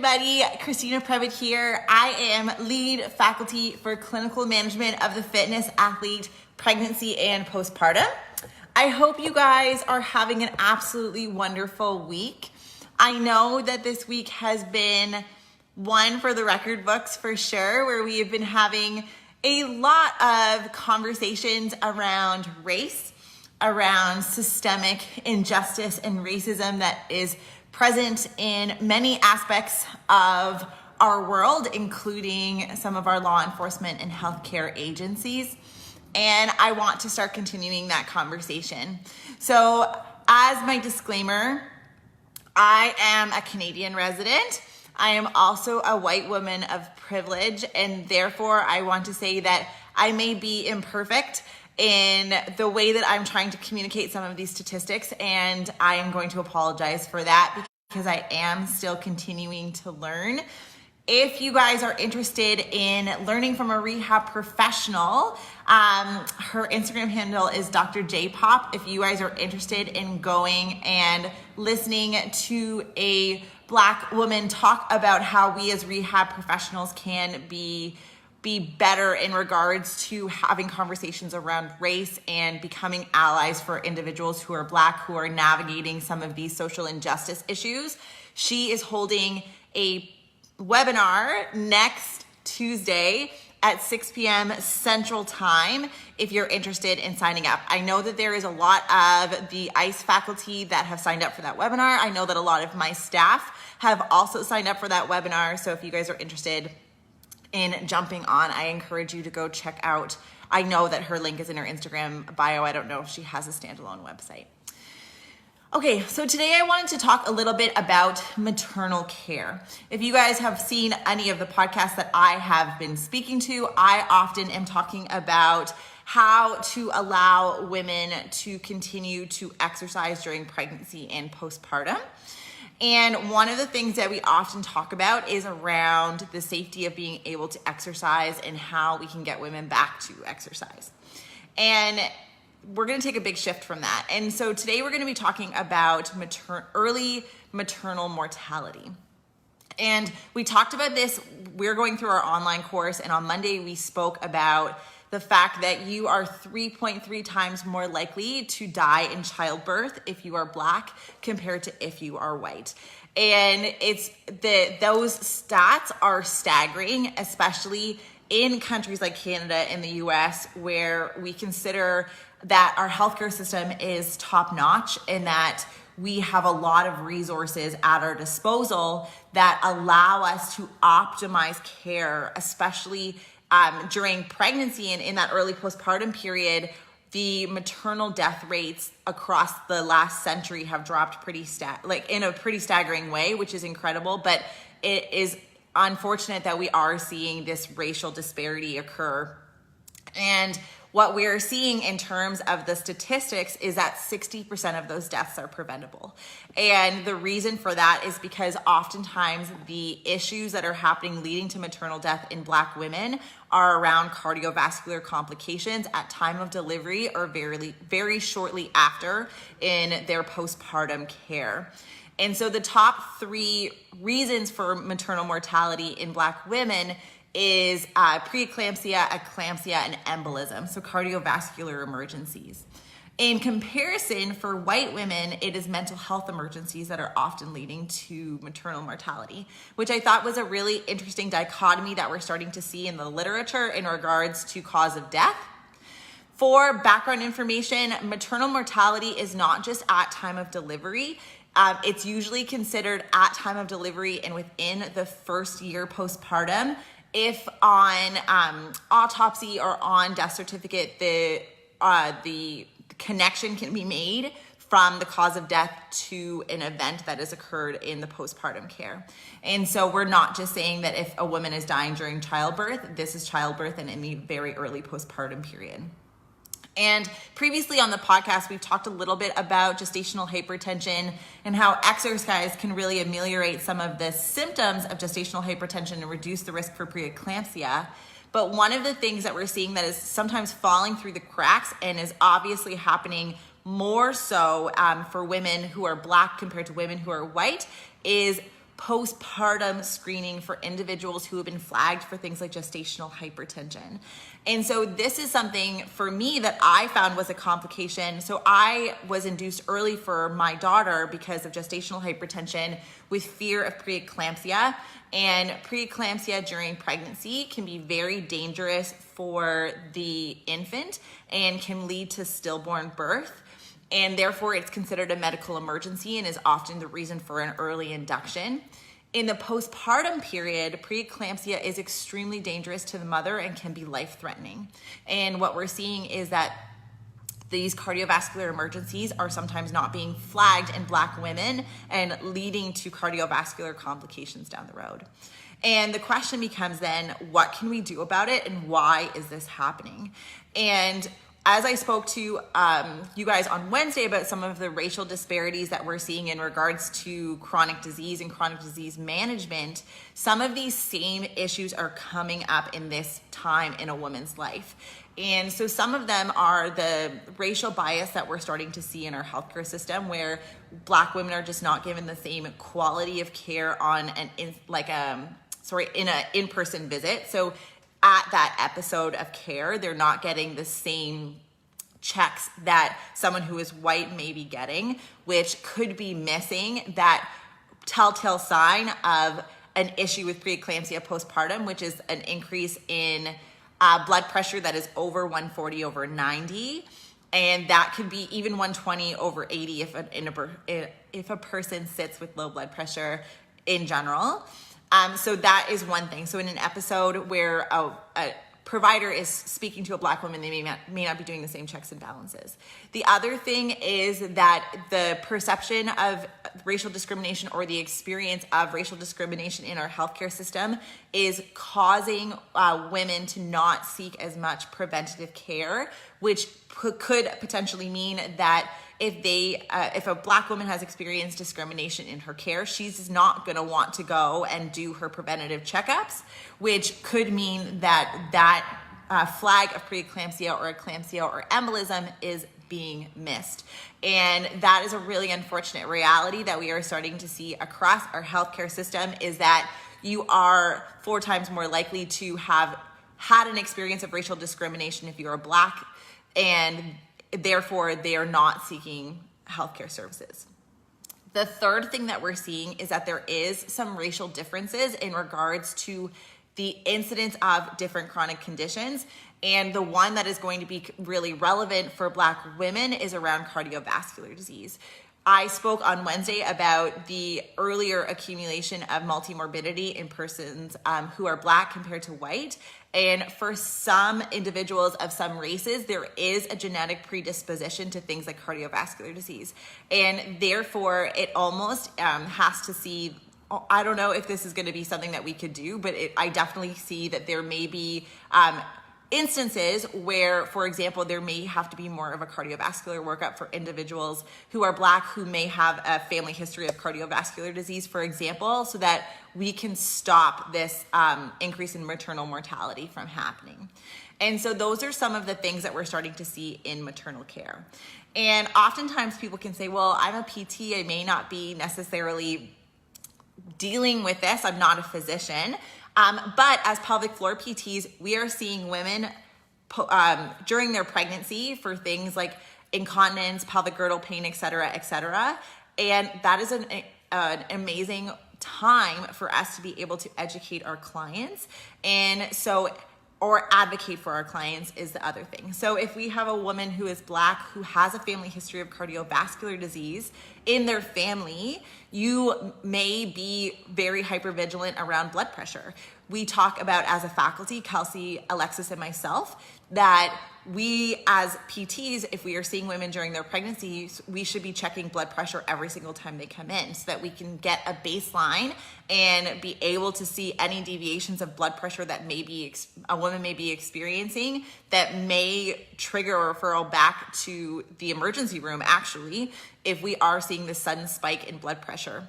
everybody, Christina Previtt here. I am lead faculty for clinical management of the fitness, athlete, pregnancy, and postpartum. I hope you guys are having an absolutely wonderful week. I know that this week has been one for the record books for sure, where we have been having a lot of conversations around race, around systemic injustice and racism that is present in many aspects of our world, including some of our law enforcement and healthcare agencies. And I want to start continuing that conversation. So as my disclaimer, I am a Canadian resident. I am also a white woman of privilege, and therefore I want to say that I may be imperfect in the way that I'm trying to communicate some of these statistics, and I am going to apologize for that because I am still continuing to learn. If you guys are interested in learning from a rehab professional, her Instagram handle is Dr. J Pop. If you guys are interested in going and listening to a Black woman talk about how we as rehab professionals can be better in regards to having conversations around race and becoming allies for individuals who are Black, who are navigating some of these social injustice issues. She is holding a webinar next Tuesday at 6 p.m. Central Time if you're interested in signing up. I know that there is a lot of the ICE faculty that have signed up for that webinar. I know that a lot of my staff have also signed up for that webinar. So if you guys are interested in jumping on, I encourage you to go check out. I know that her link is in her Instagram bio. I don't know if she has a standalone website. Okay, so today I wanted to talk a little bit about maternal care. If you guys have seen any of the podcasts that I have been speaking to, I often am talking about how to allow women to continue to exercise during pregnancy and postpartum. And one of the things that we often talk about is around the safety of being able to exercise and how we can get women back to exercise. And we're going to take a big shift from that. And so today we're going to be talking about early maternal mortality. And we talked about this. We're going through our online course, and on Monday we spoke about the fact that you are 3.3 times more likely to die in childbirth if you are Black compared to if you are white. And those stats are staggering, especially in countries like Canada and the US, where we consider that our healthcare system is top notch and that we have a lot of resources at our disposal that allow us to optimize care, especially during pregnancy and in that early postpartum period. The maternal death rates across the last century have dropped in a pretty staggering way, which is incredible. But it is unfortunate that we are seeing this racial disparity occur. And what we're seeing in terms of the statistics is that 60% of those deaths are preventable. And the reason for that is because oftentimes the issues that are happening leading to maternal death in Black women are around cardiovascular complications at time of delivery or very, very shortly after in their postpartum care. And so the top 3 reasons for maternal mortality in Black women is preeclampsia, eclampsia, and embolism, so cardiovascular emergencies. In comparison, for white women, it is mental health emergencies that are often leading to maternal mortality, which I thought was a really interesting dichotomy that we're starting to see in the literature in regards to cause of death. For background information, maternal mortality is not just at time of delivery. It's usually considered at time of delivery and within the first year postpartum. If on autopsy or on death certificate, the connection can be made from the cause of death to an event that has occurred in the postpartum care. And so we're not just saying that if a woman is dying during childbirth, this is childbirth and in the very early postpartum period. And previously on the podcast, we've talked a little bit about gestational hypertension and how exercise can really ameliorate some of the symptoms of gestational hypertension and reduce the risk for preeclampsia. But one of the things that we're seeing that is sometimes falling through the cracks and is obviously happening more so for women who are Black compared to women who are white is postpartum screening for individuals who have been flagged for things like gestational hypertension. And so this is something for me that I found was a complication. So I was induced early for my daughter because of gestational hypertension with fear of preeclampsia. And preeclampsia during pregnancy can be very dangerous for the infant and can lead to stillborn birth. And therefore it's considered a medical emergency and is often the reason for an early induction. In the postpartum period, preeclampsia is extremely dangerous to the mother and can be life-threatening. And what we're seeing is that these cardiovascular emergencies are sometimes not being flagged in Black women and leading to cardiovascular complications down the road. And the question becomes then, what can we do about it and why is this happening? And as I spoke to you guys on Wednesday about some of the racial disparities that we're seeing in regards to chronic disease and chronic disease management, some of these same issues are coming up in this time in a woman's life. And so some of them are the racial bias that we're starting to see in our healthcare system, where Black women are just not given the same quality of care on in an in-person visit. So at that episode of care, they're not getting the same checks that someone who is white may be getting, which could be missing that telltale sign of an issue with preeclampsia postpartum, which is an increase in blood pressure that is over 140/90. And that could be even 120/80 if a person sits with low blood pressure in general. So that is one thing. So in an episode where a provider is speaking to a Black woman, they may not be doing the same checks and balances. The other thing is that the perception of racial discrimination or the experience of racial discrimination in our healthcare system is causing women to not seek as much preventative care, which could potentially mean that if a Black woman has experienced discrimination in her care, she's not going to want to go and do her preventative checkups, which could mean that flag of preeclampsia or eclampsia or embolism is being missed. And that is a really unfortunate reality that we are starting to see across our healthcare system, is that you are 4 times more likely to have had an experience of racial discrimination if you're Black, and therefore they are not seeking healthcare services. The third thing that we're seeing is that there is some racial differences in regards to the incidence of different chronic conditions. And the one that is going to be really relevant for Black women is around cardiovascular disease. I spoke on Wednesday about the earlier accumulation of multimorbidity in persons who are Black compared to white. And for some individuals of some races, there is a genetic predisposition to things like cardiovascular disease. And therefore, it almost has to see, I don't know if this is going to be something that we could do, but I definitely see that there may be instances where, for example, there may have to be more of a cardiovascular workup for individuals who are Black who may have a family history of cardiovascular disease, for example, so that we can stop this increase in maternal mortality from happening. And so those are some of the things that we're starting to see in maternal care. And oftentimes people can say, well, I'm a PT, I may not be necessarily dealing with this, I'm not a physician. But as pelvic floor PTs, we are seeing women during their pregnancy for things like incontinence, pelvic girdle pain, et cetera, and that is an amazing time for us to be able to educate our clients, or advocate for our clients is the other thing. So if we have a woman who is Black who has a family history of cardiovascular disease in their family, you may be very hypervigilant around blood pressure. We talk about, as a faculty, Kelsey, Alexis, and myself, that we as PTs, if we are seeing women during their pregnancies, we should be checking blood pressure every single time they come in so that we can get a baseline and be able to see any deviations of blood pressure that maybe a woman may be experiencing that may trigger a referral back to the emergency room, actually, if we are seeing this sudden spike in blood pressure.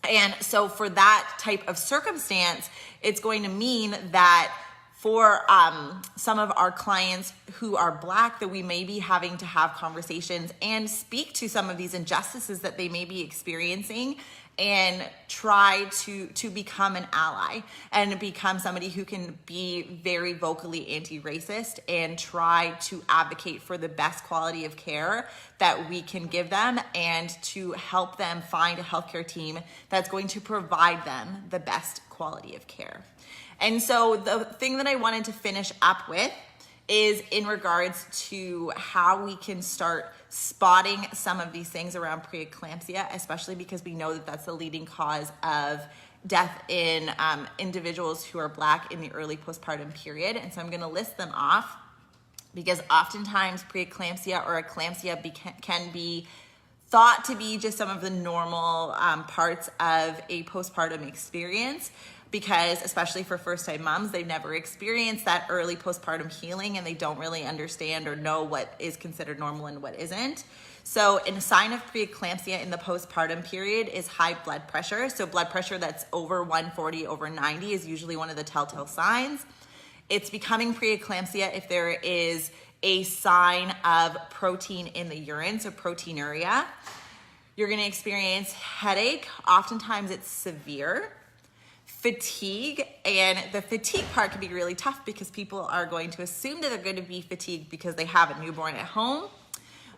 And so for that type of circumstance, it's going to mean that for some of our clients who are Black, that we may be having to have conversations and speak to some of these injustices that they may be experiencing, and try to become an ally and become somebody who can be very vocally anti-racist and try to advocate for the best quality of care that we can give them, and to help them find a healthcare team that's going to provide them the best quality of care. And so the thing that I wanted to finish up with is in regards to how we can start spotting some of these things around preeclampsia, especially because we know that that's the leading cause of death in individuals who are Black in the early postpartum period. And so I'm going to list them off, because oftentimes preeclampsia or eclampsia can be thought to be just some of the normal parts of a postpartum experience, because especially for first-time moms, they've never experienced that early postpartum healing, and they don't really understand or know what is considered normal and what isn't. So a sign of preeclampsia in the postpartum period is high blood pressure. So blood pressure that's over 140 over 90 is usually one of the telltale signs. It's becoming preeclampsia if there is a sign of protein in the urine, so proteinuria. You're going to experience headache. Oftentimes it's severe. Fatigue, and the fatigue part can be really tough because people are going to assume that they're going to be fatigued because they have a newborn at home.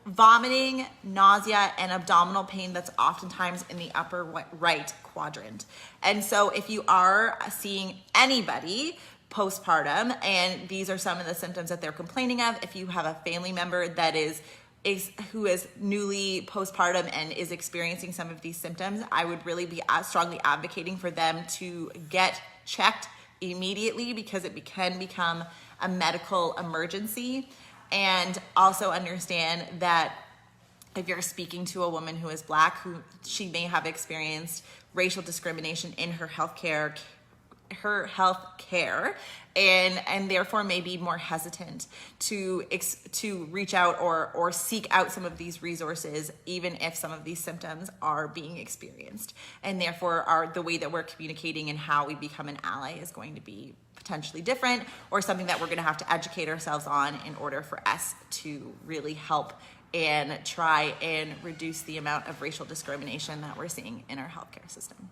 Vomiting, nausea, and abdominal pain that's oftentimes in the upper right quadrant. And so if you are seeing anybody postpartum and these are some of the symptoms that they're complaining of, if you have a family member that who is newly postpartum and is experiencing some of these symptoms, I would really be strongly advocating for them to get checked immediately, because it can become a medical emergency. And also understand that if you're speaking to a woman who is Black, who she may have experienced racial discrimination in her health care, and therefore may be more hesitant to reach out or seek out some of these resources, even if some of these symptoms are being experienced. And therefore the way that we're communicating and how we become an ally is going to be potentially different, or something that we're going to have to educate ourselves on in order for us to really help and try and reduce the amount of racial discrimination that we're seeing in our healthcare system.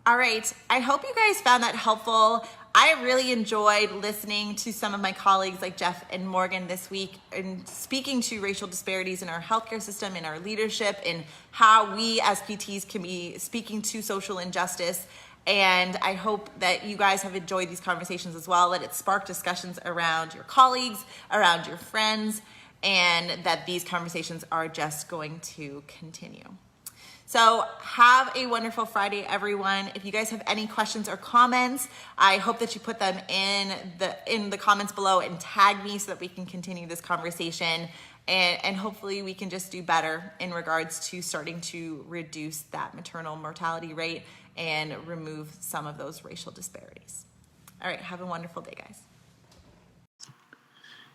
All right, I hope you guys found that helpful. I really enjoyed listening to some of my colleagues like Jeff and Morgan this week and speaking to racial disparities in our healthcare system, in our leadership, and how we as PTs can be speaking to social injustice. And I hope that you guys have enjoyed these conversations as well, that it sparked discussions around your colleagues, around your friends, and that these conversations are just going to continue. So have a wonderful Friday, everyone. If you guys have any questions or comments, I hope that you put them in the comments below and tag me so that we can continue this conversation. And hopefully we can just do better in regards to starting to reduce that maternal mortality rate and remove some of those racial disparities. All right, have a wonderful day, guys.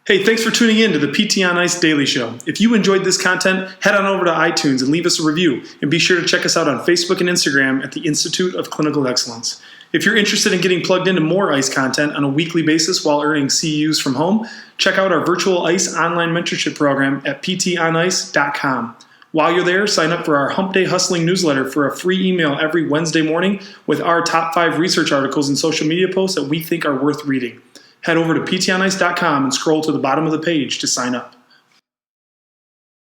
Hey, thanks for tuning in to the PT on Ice Daily Show. If you enjoyed this content, head on over to iTunes and leave us a review. And be sure to check us out on Facebook and Instagram at the Institute of Clinical Excellence. If you're interested in getting plugged into more ICE content on a weekly basis while earning CEUs from home, check out our virtual ICE online mentorship program at ptonice.com. While you're there, sign up for our Hump Day Hustling newsletter for a free email every Wednesday morning with our top 5 research articles and social media posts that we think are worth reading. Head over to ptonice.com and scroll to the bottom of the page to sign up.